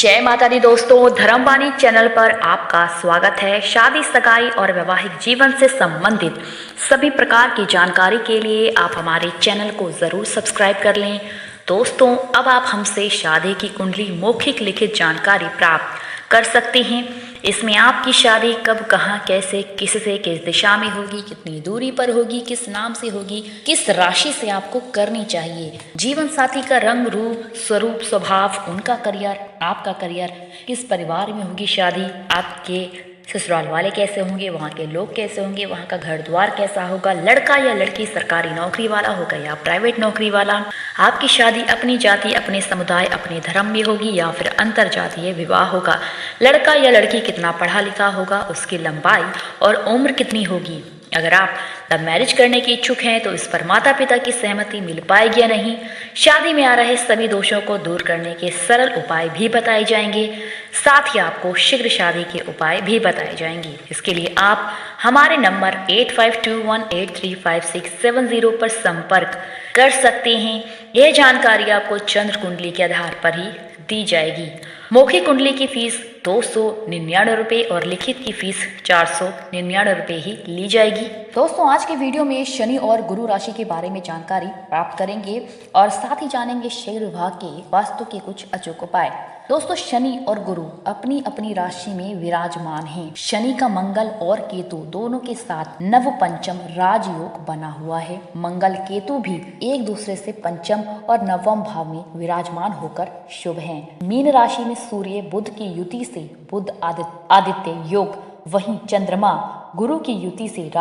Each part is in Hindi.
जय माता दी दोस्तों, धर्मवाणी चैनल पर आपका स्वागत है। शादी, सगाई और वैवाहिक जीवन से संबंधित सभी प्रकार की जानकारी के लिए आप हमारे चैनल को ज़रूर सब्सक्राइब कर लें। दोस्तों, अब आप हमसे शादी की कुंडली मौखिक लिखित जानकारी प्राप्त कर सकते हैं। इसमें आपकी शादी कब, कहाँ, कैसे, किससे, किस दिशा में होगी, कितनी दूरी पर होगी, किस नाम से होगी, किस राशि से आपको करनी चाहिए, जीवन साथी का रंग, रूप, स्वरूप, स्वभाव, उनका करियर, आपका करियर, किस परिवार में होगी शादी, आपके ससुराल वाले कैसे होंगे, वहाँ के लोग कैसे होंगे, वहाँ का घर द्वार कैसा होगा, लड़का या लड़की सरकारी नौकरी वाला होगा या प्राइवेट नौकरी वाला, आपकी शादी अपनी जाति, अपने समुदाय, अपने धर्म में होगी या फिर अंतर जातीय विवाह होगा, लड़का या लड़की कितना पढ़ा लिखा होगा, उसकी लंबाई और उम्र कितनी होगी। अगर आप लव मैरिज करने के इच्छुक हैं तो इस पर माता पिता की सहमति मिल पाएगी या नहीं। शादी में आ रहे सभी दोषों को दूर करने के सरल उपाय भी बताए जाएंगे। साथ ही आपको शीघ्र शादी के उपाय भी बताए जाएंगे। इसके लिए आप हमारे नंबर 8521835670 पर संपर्क कर सकते हैं। यह जानकारी आपको चंद्र कुंडली के आधार पर ही दी जाएगी। मौखिक कुंडली की फीस 299 रुपये और लिखित की फीस 499 रुपये ही ली जाएगी। दोस्तों, आज के वीडियो में शनि और गुरु राशि के बारे में जानकारी प्राप्त करेंगे और साथ ही जानेंगे शीघ्र विवाह के वास्तु के कुछ अचूक उपाय। दोस्तों, शनि और गुरु अपनी अपनी राशि में विराजमान हैं। शनि का मंगल और केतु दोनों के साथ नव पंचम राजयोग बना हुआ है। मंगल केतु भी एक दूसरे से पंचम और नवम भाव में विराजमान होकर शुभ हैं। मीन राशि में सूर्य बुध की युति से बुध आदित्य योग, वहीं चंद्रमा गुरु की युति से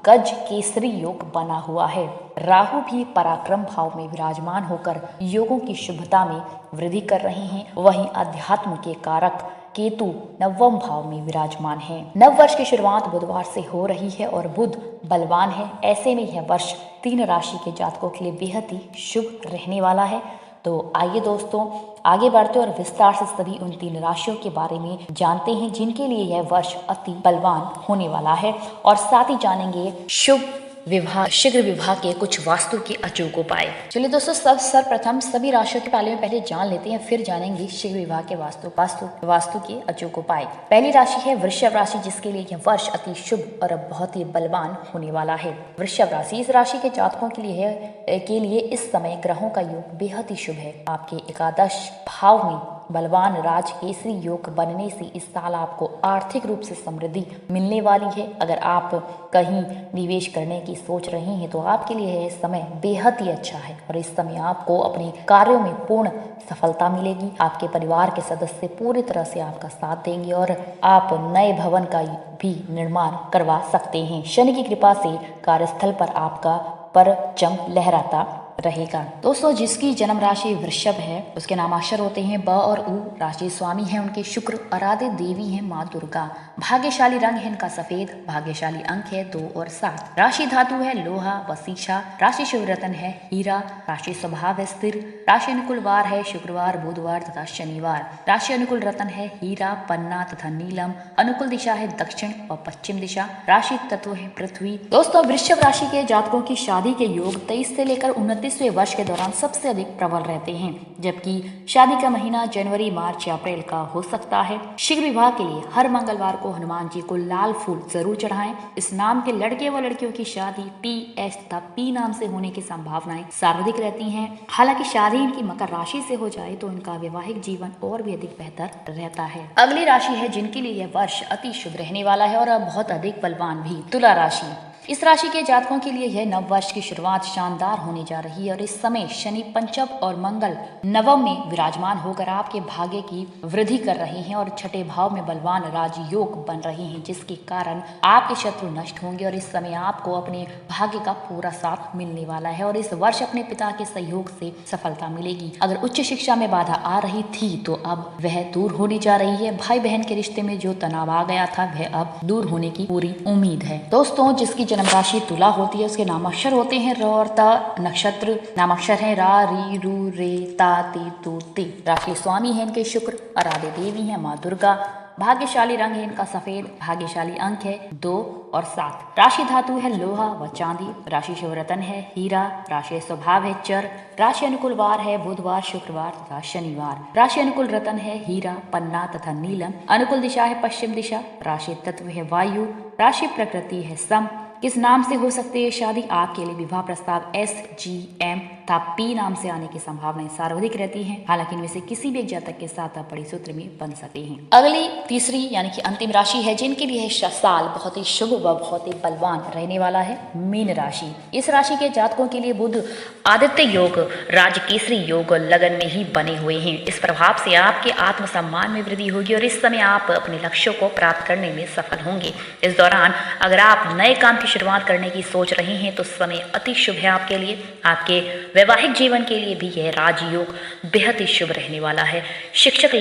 गज केसरी योग बना हुआ है। राहु भी पराक्रम भाव में विराजमान होकर योगों की शुभता में वृद्धि कर रहे हैं। वहीं अध्यात्म के कारक केतु नवम भाव में विराजमान है। नव वर्ष की शुरुआत बुधवार से हो रही है और बुध बलवान है। ऐसे में यह वर्ष 3 राशि के जातकों के लिए बेहद ही शुभ रहने वाला है। तो आइए दोस्तों, आगे बढ़ते और विस्तार से सभी उन 3 राशियों के बारे में जानते हैं जिनके लिए यह वर्ष अति बलवान होने वाला है और साथ ही जानेंगे शुभ विवाह, शीघ्र विवाह के कुछ वास्तु के अचूक उपाय। चलिए दोस्तों, सर्वप्रथम सभी राशियों के बारे में पहले जान लेते हैं, फिर जानेंगे शीघ्र विवाह के वास्तु के अचूक उपाय। पहली राशि है वृषभ राशि, जिसके लिए यह वर्ष अति शुभ और बहुत ही बलवान होने वाला है। वृषभ राशि, इस राशि के जातकों के लिए इस समय ग्रहों का योग बेहद ही शुभ है। आपके एकादश भाव में बलवान राज केसरी योग बनने से इस साल आपको आर्थिक रूप से समृद्धि मिलने वाली है। अगर आप कहीं निवेश करने की सोच रहे हैं तो आपके लिए यह समय बेहद ही अच्छा है और इस समय आपको अपने कार्यों में पूर्ण सफलता मिलेगी। आपके परिवार के सदस्य पूरी तरह से आपका साथ देंगे और आप नए भवन का भी निर्माण करवा सकते हैं। शनि की कृपा से कार्यस्थल पर आपका परचम लहराता रहेगा। दोस्तों, जिसकी जन्म राशि वृषभ है उसके नामाक्षर होते हैं ब और उ। राशि स्वामी है उनके शुक्र। आराध्य देवी है माँ दुर्गा। भाग्यशाली रंग है इनका सफेद। भाग्यशाली अंक है 2 और 7। राशि धातु है लोहा व शीशा। राशि शुभ रत्न है हीरा। राशि स्वभाव है स्थिर। राशि अनुकूल वार है शुक्रवार, बुधवार तथा शनिवार। राशि अनुकूल रत्न है हीरा, पन्ना तथा नीलम। अनुकूल दिशा है दक्षिण व पश्चिम दिशा। राशि तत्व है पृथ्वी। दोस्तों, वृषभ राशि के जातकों की शादी के योग 23 से लेकर 29वें वर्ष के दौरान सबसे अधिक प्रबल रहते हैं, जबकि शादी का महीना जनवरी, मार्च या अप्रैल का हो सकता है। शीघ्र विवाह के लिए हर मंगलवार को हनुमान जी को लाल फूल जरूर चढ़ाएं। इस नाम के लड़के व लड़कियों की शादी टी, एस तथा पी नाम से होने की संभावनाएं सर्वाधिक रहती हैं। हालांकि शादी इनकी मकर राशि से हो जाए तो इनका वैवाहिक जीवन और भी अधिक बेहतर रहता है। अगली राशि है जिनके लिए यह वर्ष अति शुभ रहने वाला है और बहुत अधिक बलवान भी, तुला राशि। इस राशि के जातकों के लिए यह नव वर्ष की शुरुआत शानदार होने जा रही है और इस समय शनि पंचम और मंगल नवम में विराजमान होकर आपके भाग्य की वृद्धि कर रहे हैं और छठे भाव में बलवान राजयोग बन रहे हैं, जिसके कारण आपके शत्रु नष्ट होंगे और इस समय आपको अपने भाग्य का पूरा साथ मिलने वाला है और इस वर्ष अपने पिता के सहयोग से सफलता मिलेगी। अगर उच्च शिक्षा में बाधा आ रही थी तो अब वह दूर होने जा रही है। भाई बहन के रिश्ते में जो तनाव आ गया था वह अब दूर होने की पूरी उम्मीद है। दोस्तों, जिसकी जन्म राशि तुला होती है उसके नामाक्षर होते हैं र और ता। नक्षत्र नामाक्षर है रा, री, रू, रे, ता, ती, तू, ती। राशि स्वामी है इनके शुक्र। आराध्य देवी है माँ दुर्गा। भाग्यशाली रंग है इनका सफेद। भाग्यशाली अंक है 2 और 7। राशि धातु है लोहा व चांदी। राशि शुभ रत्न है हीरा। राशि स्वभाव है चर। राशि अनुकूल वार है बुधवार, शुक्रवार तथा शनिवार। राशि अनुकूल रत्न है हीरा, पन्ना तथा नीलम। अनुकूल दिशा है पश्चिम दिशा। राशि तत्व है वायु। राशि प्रकृति है सम। किस नाम से हो सकती है शादी? आपके लिए विवाह प्रस्ताव SGM तथा P नाम से आने की संभावनाएं सर्वाधिक रहती हैं। हालांकि इनमें से किसी भी एक जातक के साथ आप बड़ी सूत्र में बन सकते हैं। अगली तीसरी यानी कि अंतिम राशि है जिनके लिए साल बहुत ही शुभ व बहुत ही बलवान रहने वाला है, मीन राशि। इस राशि के जातकों के लिए बुध आदित्य योग, राजकेसरी योग लगन में ही बने हुए हैं। इस प्रभाव से आपके आत्मसम्मान में वृद्धि होगी और इस समय आप अपने लक्ष्यों को प्राप्त करने में सफल होंगे। इस दौरान अगर आप नए काम की शुरुआत करने की सोच रहे हैं तो समय अति शुभ है आपके लिए। आपके वैवाहिक जीवन के लिए भी यह राजयोग बेहद ही शुभ रहने वाला है। शिक्षक,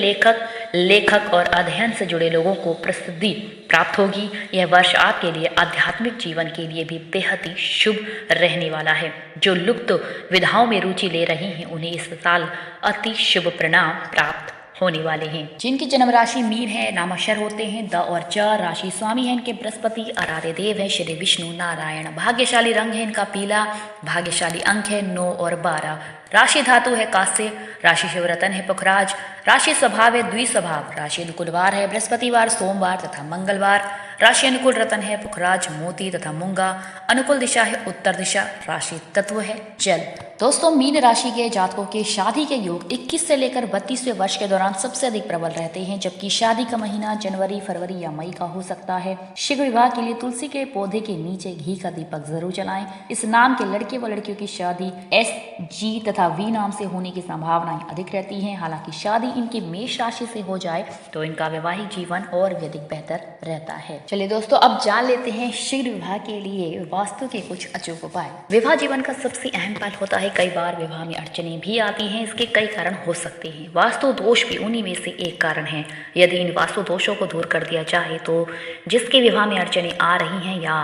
लेखक और अध्ययन से जुड़े लोगों को प्रसिद्धि प्राप्त होगी। यह वर्ष आपके लिए आध्यात्मिक जीवन के लिए भी बेहद ही शुभ रहने वाला है। जो लुप्त विधाओं में रुचि ले रहे हैं उन्हें इस साल अति शुभ परिणाम प्राप्त होने वाले हैं। जिनकी जन्म राशि मीन है, नामाक्षर होते हैं द और च। राशि स्वामी है इनके बृहस्पति। आराध्य देव है श्री विष्णु नारायण। भाग्यशाली रंग है इनका पीला। भाग्यशाली अंक है 9 और 12। राशि धातु है कांस्य। राशि शिव रतन है पुखराज। राशि स्वभाव है द्विस्वभाव। राशि अनुकूल वार है बृहस्पतिवार, सोमवार तथा मंगलवार। राशि अनुकूल रतन है पुखराज, मोती तथा मूंगा। अनुकूल दिशा है उत्तर दिशा। राशि तत्व है जल। दोस्तों, मीन राशि के जातकों के शादी के योग 21 से लेकर 32वें वर्ष के दौरान सबसे अधिक प्रबल रहते हैं, जबकि शादी का महीना जनवरी, फरवरी या मई का हो सकता है। शीघ्र विवाह के लिए तुलसी के पौधे के नीचे घी का दीपक जरूर जलाएं। इस नाम के लड़के व लड़कियों की शादी SG तथा V नाम से होने की संभावनाएं अधिक रहती हैं। हालांकि शादी इनकी मेष राशि से हो जाए तो इनका वैवाहिक जीवन और भी अधिक बेहतर रहता है। चलिए दोस्तों, अब जान लेते हैं शीघ्र विवाह के लिए वास्तु के कुछ अचूक उपाय। विवाह जीवन का सबसे अहम पल होता है। कई बार विवाह में अड़चनें भी आती हैं। इसके कई कारण हो सकते हैं। वास्तु दोष भी उन्हीं में से एक कारण है। यदि इन वास्तु दोषों को दूर कर दिया जाए तो जिसके विवाह में अड़चनें आ रही हैं या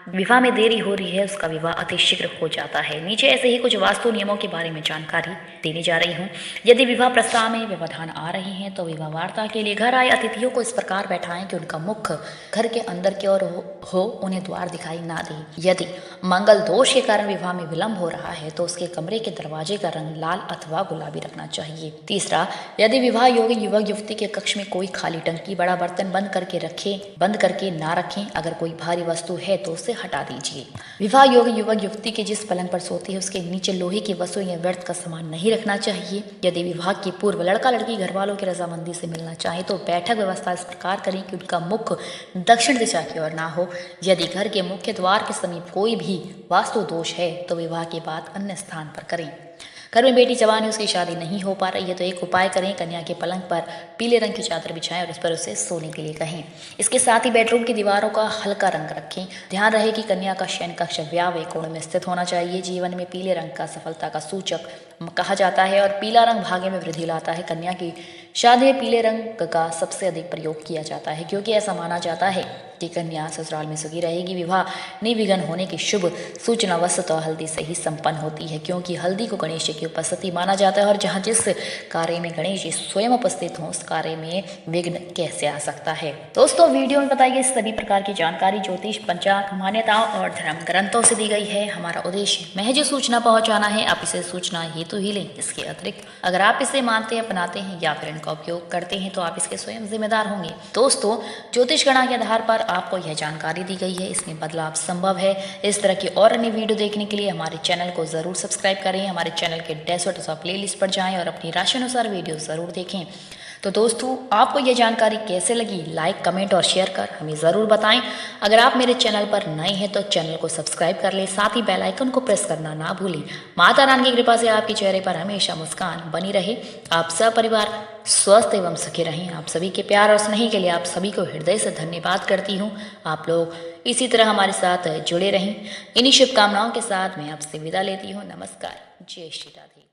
विवाह में देरी हो रही है उसका विवाह अतिशीघ्र हो जाता है। नीचे ऐसे ही कुछ वास्तु नियमों के बारे में जानकारी देने जा रही हूँ। यदि विवाह प्रस्ताव में व्यवधान आ रही हैं तो विवाह वार्ता के लिए घर आए अतिथियों को इस प्रकार बैठाएं कि उनका मुख घर के अंदर की ओर हो, उन्हें द्वार दिखाई ना दे। यदि मंगल दोष के कारण विवाह में विलंब हो रहा है तो उसके कमरे के दरवाजे का रंग लाल अथवा गुलाबी रखना चाहिए। तीसरा, यदि विवाह योगी युवक युवती के कक्ष में कोई खाली टंकी, बड़ा बर्तन बंद करके ना रखें। अगर कोई भारी वस्तु है तो उसे हटा दीजिए। विवाह योगी युवक युवती के जिस पलंग पर सोती है उसके नीचे लोहे की वस्तु या व्यर्थ का सामान नहीं रखना चाहिए। यदि विवाह के पूर्व लड़का लड़की घर वालों की रजामंदी से मिलना चाहे तो बैठक व्यवस्था इस प्रकार करें कि उनका मुख दक्षिण दिशा की ओर ना हो। यदि घर के मुख्य द्वार के समीप कोई भी वास्तु दोष है तो विवाह के बाद अन्य स्थान पर करें। घर में बेटी जवान है, उसकी शादी नहीं हो पा रही है तो एक उपाय करें। कन्या के पलंग पर पीले रंग की चादर बिछाएं और उस पर उसे सोने के लिए कहें। इसके साथ ही बेडरूम की दीवारों का हल्का रंग रखें। ध्यान रहे कि कन्या का शयन कक्ष व्यावय कोण में स्थित होना चाहिए। जीवन में पीले रंग का सफलता का सूचक कहा जाता है और पीला रंग भाग्य में वृद्धि लाता है। कन्या की शादी में पीले रंग का सबसे अधिक प्रयोग किया जाता है क्योंकि ऐसा माना जाता है कि कन्या ससुराल में सुखी रहेगी। विवाह निर्विघ्न होने की शुभ सूचना वस्तुतः हल्दी से ही संपन्न होती है क्योंकि हल्दी को गणेश जी की उपस्थिति माना जाता है और जहाँ जिस कार्य में गणेश जी स्वयं उपस्थित हों उस कार्य में विघ्न कैसे आ सकता है। दोस्तों, वीडियो में बताई गई सभी प्रकार की जानकारी ज्योतिष, पंचांग, मान्यताओं और धर्म ग्रंथों से दी गई है। हमारा उद्देश्य महज सूचना पहुंचाना है। आप इसे सूचना हेतु ही लें। इसके अतिरिक्त अगर आप इसे मानते हैं, अपनाते हैं या फिर इनका उपयोग करते हैं तो आप इसके स्वयं जिम्मेदार होंगे। दोस्तों, ज्योतिष गणना के आधार पर आपको यह जानकारी दी गई है, इसमें बदलाव संभव है। इस तरह की और अन्य वीडियो देखने के लिए हमारे चैनल को जरूर सब्सक्राइब करें। हमारे चैनल के डैशबोर्ड अथवा प्लेलिस्ट पर जाएं और अपनी राशि अनुसार वीडियो जरूर देखें। तो दोस्तों, आपको यह जानकारी कैसे लगी, लाइक, कमेंट और शेयर कर हमें ज़रूर बताएं। अगर आप मेरे चैनल पर नए हैं तो चैनल को सब्सक्राइब कर लें, साथ ही बेल आइकन को प्रेस करना ना भूलें। माता रानी की कृपा से आपके चेहरे पर हमेशा मुस्कान बनी रहे। आप सब परिवार स्वस्थ एवं सुखी रहें। आप सभी के प्यार और स्नेह के लिए आप सभी को हृदय से धन्यवाद करती हूँ। आप लोग इसी तरह हमारे साथ जुड़े रहें। इन्हीं शुभकामनाओं के साथ मैं आपसे विदा लेती हूँ। नमस्कार। जय श्री राधे।